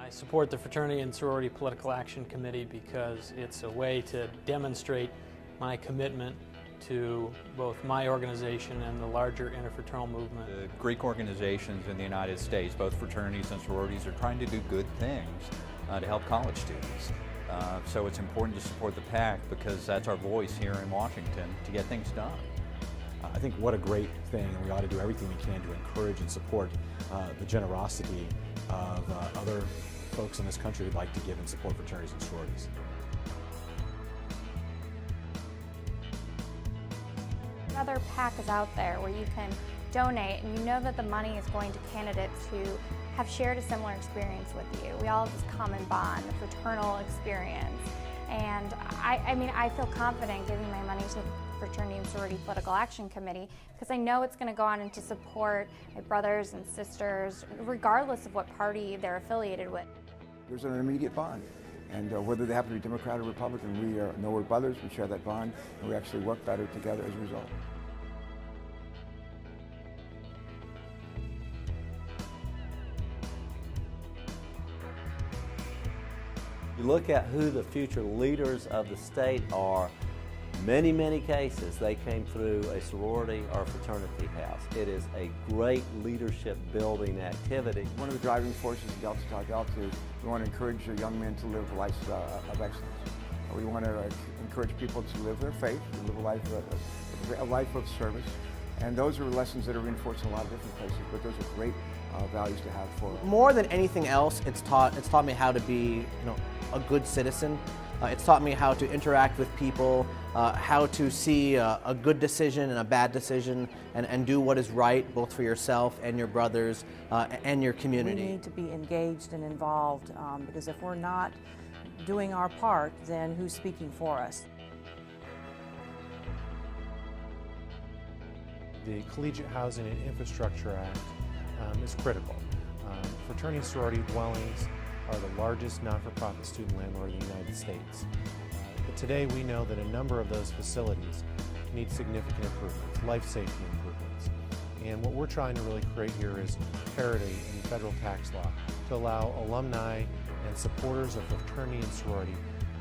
I support the Fraternity and Sorority Political Action Committee because it's a way to demonstrate my commitment to both my organization and the larger interfraternal movement. The Greek organizations in the United States, both fraternities and sororities, are trying to do good things to help college students. So it's important to support the PAC because that's our voice here in Washington to get things done. I think what a great thing, and we ought to do everything we can to encourage and support the generosity of other folks in this country who'd like to give and support fraternities and sororities. Other PAC is out there where you can donate and you know that the money is going to candidates who have shared a similar experience with you. We all have this common bond, the fraternal experience. And I feel confident giving my money to the Fraternity and Sorority Political Action Committee because I know it's going to go on and to support my brothers and sisters, regardless of what party they're affiliated with. There's an immediate bond. And whether they happen to be Democrat or Republican, we know we're brothers, we share that bond, and we actually work better together as a result. You look at who the future leaders of the state are, many cases they came through a sorority or fraternity house. It is a great leadership building activity. One of the driving forces of Delta Tau Delta is we want to encourage young men to live a life of excellence. We want to encourage people to live their faith, to live a life of service. And those are lessons that are reinforced in a lot of different places, but those are great values to have for. More than anything else, it's taught me how to be, a good citizen. It's taught me how to interact with people, how to see a good decision and a bad decision, and do what is right both for yourself and your brothers and your community. We need to be engaged and involved because if we're not doing our part, then who's speaking for us? The Collegiate Housing and Infrastructure Act is critical. Fraternity and sorority dwellings are the largest not-for-profit student landlord in the United States. But today we know that a number of those facilities need significant improvements, life safety improvements. And what we're trying to really create here is parity in federal tax law to allow alumni and supporters of fraternity and sorority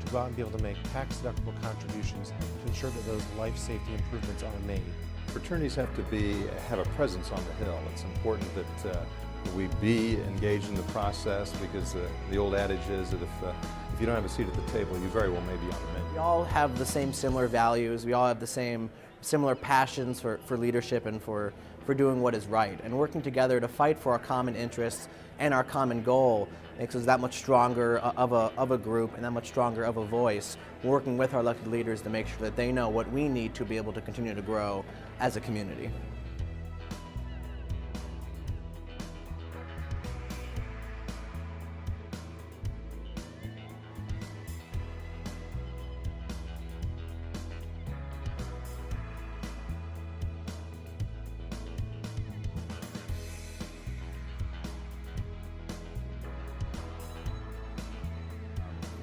to go out and be able to make tax-deductible contributions to ensure that those life safety improvements are made. Fraternities have to have a presence on the Hill. It's important that we be engaged in the process because the old adage is that if you don't have a seat at the table, you very well may be on the menu. We all have the same similar values. We all have the same similar passions for leadership and for doing what is right. And working together to fight for our common interests and our common goal makes us that much stronger of a group and that much stronger of a voice, working with our elected leaders to make sure that they know what we need to be able to continue to grow as a community.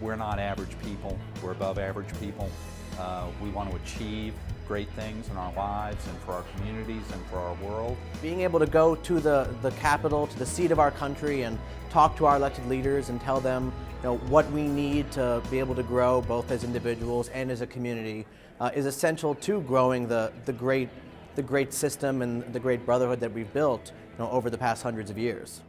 We're not average people, we're above average people. We want to achieve great things in our lives and for our communities and for our world. Being able to go to the Capitol, to the seat of our country and talk to our elected leaders and tell them what we need to be able to grow both as individuals and as a community is essential to growing the great system and the great brotherhood that we've built over the past hundreds of years.